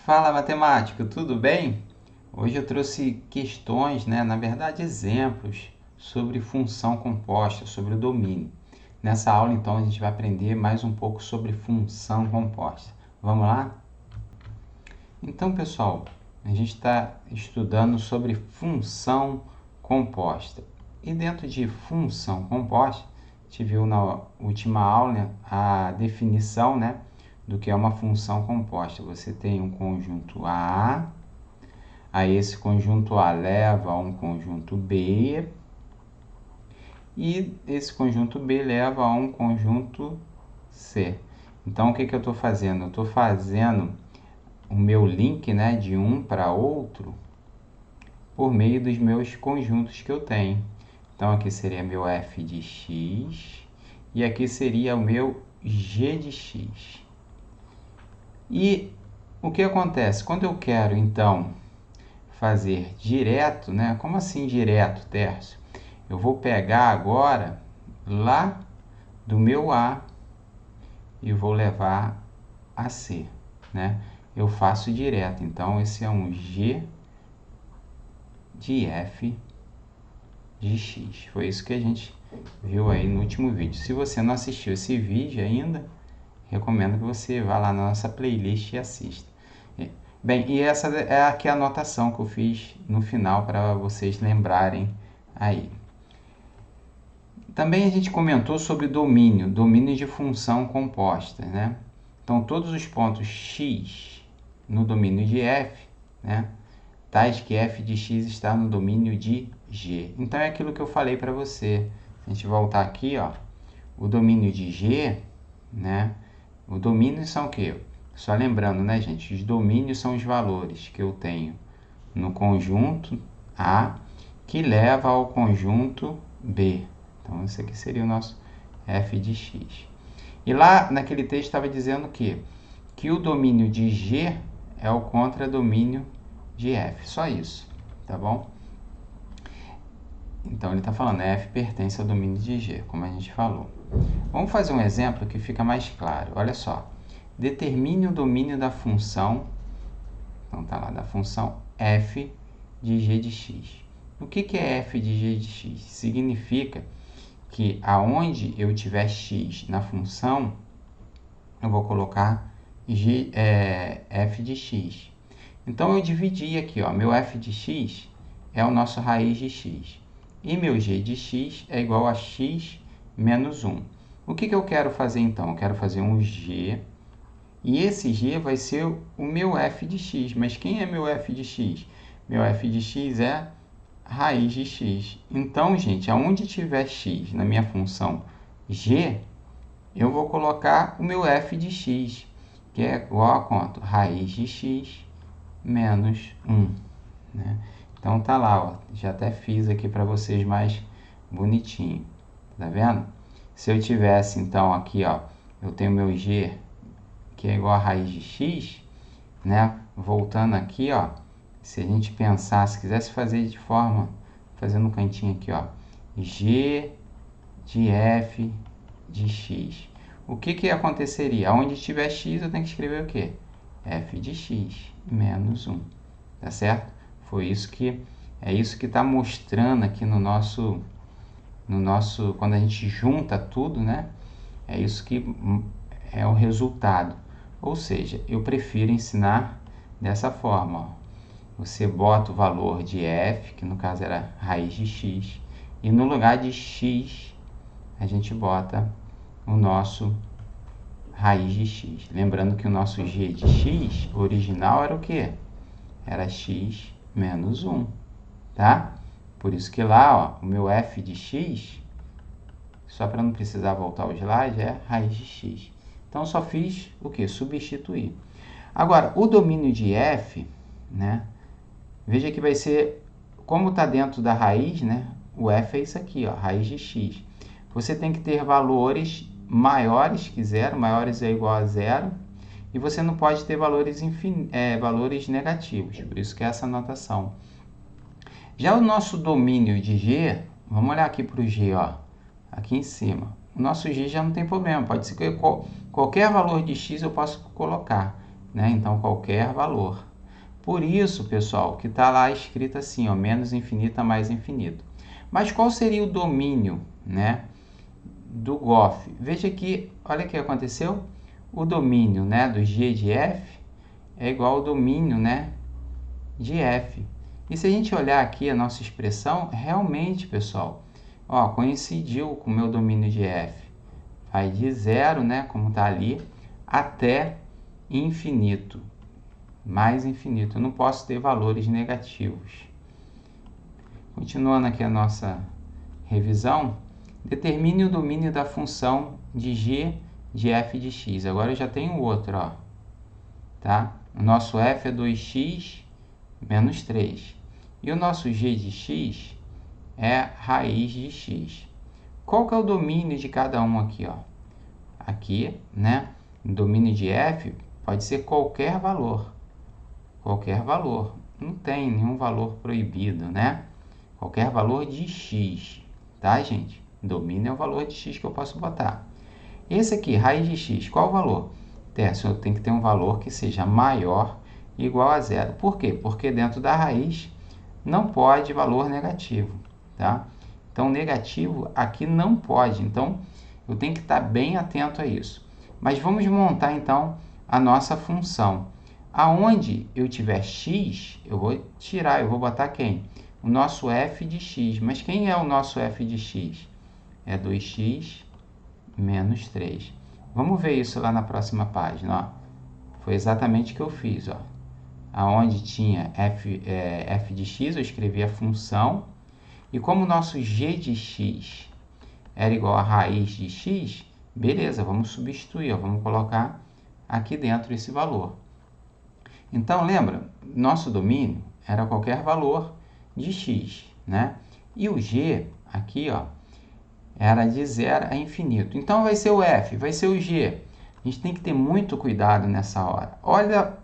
Fala, matemático, tudo bem? Hoje eu trouxe questões, na verdade exemplos sobre função composta, sobre o domínio. Nessa aula então a gente vai aprender mais um pouco sobre função composta. Vamos lá? Então, pessoal, a gente está estudando sobre função composta. E dentro de função composta, a gente viu na última aula a definição, do que é uma função composta. Você tem um conjunto A, aí esse conjunto A leva a um conjunto B, e esse conjunto B leva a um conjunto C. Então, o que eu estou fazendo? Eu estou fazendo o meu link, de um para outro por meio dos meus conjuntos que eu tenho. Então, aqui seria meu f de x e aqui seria o meu g de x. E o que acontece? Quando eu quero, então, fazer direto, Como assim direto, Tércio? Eu vou pegar agora lá do meu A e vou levar a C, Eu faço direto. Então, esse é um G de f de x. Foi isso que a gente viu aí no último vídeo. Se você não assistiu esse vídeo ainda, recomendo que você vá lá na nossa playlist e assista. Bem, e essa é aqui a anotação que eu fiz no final para vocês lembrarem aí. Também a gente comentou sobre domínio de função composta, Então, todos os pontos x no domínio de f, tais que f de x está no domínio de g. Então, é aquilo que eu falei para você. Se a gente voltar aqui, o domínio de g, o domínio são o quê? Só lembrando, gente, os domínios são os valores que eu tenho no conjunto A que leva ao conjunto B. Então, esse aqui seria o nosso f de x. E lá, naquele texto, estava dizendo que o domínio de G é o contradomínio de f. Só isso, tá bom? Então, ele está falando, f pertence ao domínio de G, como a gente falou. Vamos fazer um exemplo que fica mais claro. Olha só. Determine o domínio da função, então está lá, da função f de g de x. O que é f de g de x? Significa que aonde eu tiver x na função, eu vou colocar f de x. Então, eu dividi aqui, meu f de x é o nosso raiz de x. E meu g de x é igual a x menos 1. O que eu quero fazer, então? Eu quero fazer um g, e esse g vai ser o meu f de x. Mas quem é meu f de x? Meu f de x é raiz de x. Então, gente, aonde tiver x na minha função g, eu vou colocar o meu f de x, que é igual a quanto? Raiz de x menos 1. Então, tá lá, já até fiz aqui para vocês mais bonitinho. Tá vendo? Se eu tivesse, então, aqui, eu tenho meu g, que é igual a raiz de x, Voltando aqui, se a gente pensar, se quisesse fazer de forma, fazendo um cantinho aqui, g de f de x. O que aconteceria? Onde tiver x, eu tenho que escrever o quê? F de x menos 1. Tá certo? É isso que está mostrando aqui no nosso, quando a gente junta tudo, É isso que é o resultado. Ou seja, eu prefiro ensinar dessa forma. Você bota o valor de f, que no caso era raiz de x, e no lugar de x, a gente bota o nosso raiz de x. Lembrando que o nosso g de x original era o quê? Era x menos 1, tá? Por isso que lá, o meu f de x, só para não precisar voltar ao slide, é raiz de x. Então, só fiz o quê? Substituir. Agora, o domínio de f, veja que vai ser, como está dentro da raiz, o f é isso aqui, raiz de x. Você tem que ter valores maiores que zero, maiores é igual a zero, e você não pode ter valores negativos, por isso que é essa notação. Já o nosso domínio de g, vamos olhar aqui para o g, aqui em cima. O nosso g já não tem problema, pode ser que qualquer valor de x eu posso colocar. né? Então, qualquer valor. Por isso, pessoal, que está lá escrito assim, ó, menos infinito a mais infinito. Mas qual seria o domínio, né, do GOF? Veja que, olha o que aconteceu. O domínio, né, do G de f é igual ao domínio, né, de f. E se a gente olhar aqui a nossa expressão, realmente, pessoal, ó, coincidiu com o meu domínio de f. Vai de 0, né, como está ali, até infinito. Mais infinito. Eu não posso ter valores negativos. Continuando aqui a nossa revisão, determine o domínio da função de g de f de x. Agora eu já tenho outro, ó, tá? O nosso f é 2x menos 3. E o nosso g de x é raiz de x. Qual que é o domínio de cada um aqui, ó? Aqui, né? O domínio de f pode ser qualquer valor. Qualquer valor. Não tem nenhum valor proibido, né? Qualquer valor de x, tá, gente? Domínio é o valor de x que eu posso botar. Esse aqui, raiz de x, qual o valor? Eu tenho que ter um valor que seja maior ou igual a zero. Por quê? Porque dentro da raiz não pode valor negativo, tá? Então, negativo aqui não pode. Então, eu tenho que estar bem atento a isso. Mas vamos montar, então, a nossa função. Aonde eu tiver x, eu vou tirar, eu vou botar quem? O nosso f de x. Mas quem é o nosso f de x? É 2x menos 3. Vamos ver isso lá na próxima página, ó. Foi exatamente o que eu fiz, ó. Aonde tinha f de x, eu escrevi a função. E como o nosso g de x era igual a raiz de x, beleza, vamos substituir, ó, vamos colocar aqui dentro esse valor. Então, lembra, nosso domínio era qualquer valor de x, né? E o g aqui, ó, era de 0 a infinito. Então, vai ser o f, vai ser o g. A gente tem que ter muito cuidado nessa hora. Olha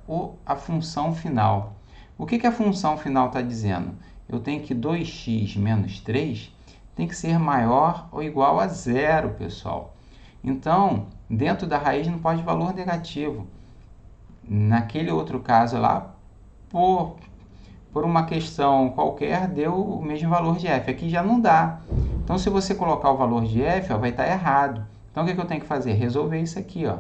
a função final. O que a função final está dizendo? Eu tenho que 2x menos 3 tem que ser maior ou igual a 0, pessoal. Então, dentro da raiz não pode valor negativo. Naquele outro caso lá, por uma questão qualquer, deu o mesmo valor de f. Aqui já não dá. Então, se você colocar o valor de f, ó, vai estar errado. Então, o que eu tenho que fazer? Resolver isso aqui, ó.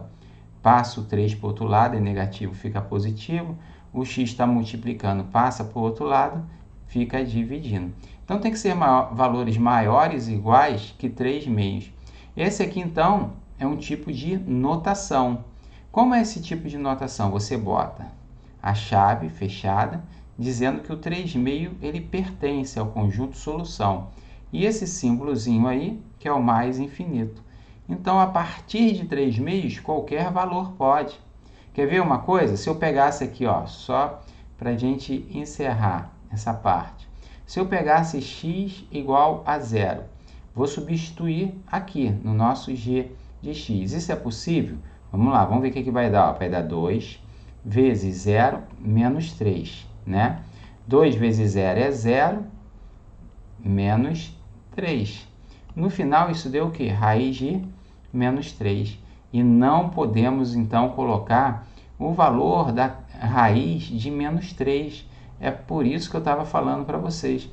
Passo o 3 para o outro lado, é negativo, fica positivo. O x está multiplicando, passa para o outro lado, fica dividindo. Então, tem que ser valores maiores ou iguais que 3 meios. Esse aqui, então, é um tipo de notação. Como é esse tipo de notação? Você bota a chave fechada, dizendo que o 3 meio ele pertence ao conjunto solução. E esse símbolozinho aí, que é o mais infinito. Então, a partir de 3 meios, qualquer valor pode. Quer ver uma coisa? Se eu pegasse aqui, ó, só para a gente encerrar essa parte. Se eu pegasse x igual a 0, vou substituir aqui no nosso g de x. Isso é possível? Vamos lá, vamos ver o que vai dar. Ó, vai dar 2 vezes 0 menos 3, né? 2 vezes 0 é 0 menos 3. No final, isso deu o quê? Raiz de menos 3. E não podemos, então, colocar o valor da raiz de menos 3. É por isso que eu estava falando para vocês.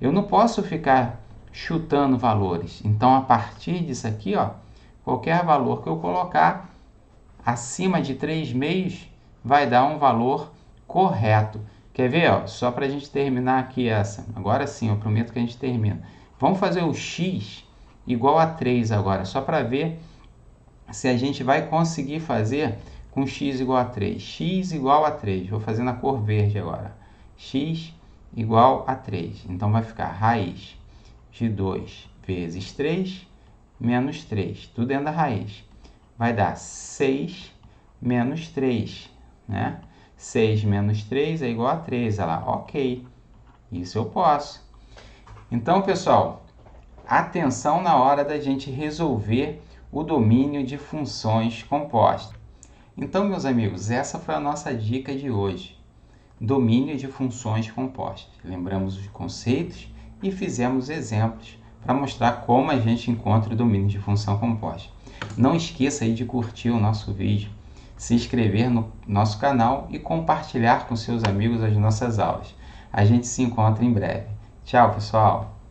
Eu não posso ficar chutando valores. Então, a partir disso aqui, ó, qualquer valor que eu colocar acima de 3 meios vai dar um valor correto. Quer ver? Ó, só para a gente terminar aqui essa. Agora sim, eu prometo que a gente termina. Vamos fazer o x igual a 3 agora, só para ver se a gente vai conseguir fazer com x igual a 3. X igual a 3. Vou fazer na cor verde agora. X igual a 3. Então, vai ficar raiz de 2 vezes 3 menos 3. Tudo dentro da raiz. Vai dar 6 menos 3, né? 6 menos 3 é igual a 3. Olha lá, ok. Isso eu posso. Então, pessoal, atenção na hora da gente resolver o domínio de funções compostas. Então, meus amigos, essa foi a nossa dica de hoje. Domínio de funções compostas. Lembramos os conceitos e fizemos exemplos para mostrar como a gente encontra o domínio de função composta. Não esqueça aí de curtir o nosso vídeo. se inscrever no nosso canal e compartilhar com seus amigos as nossas aulas. A gente se encontra em breve. Tchau, pessoal!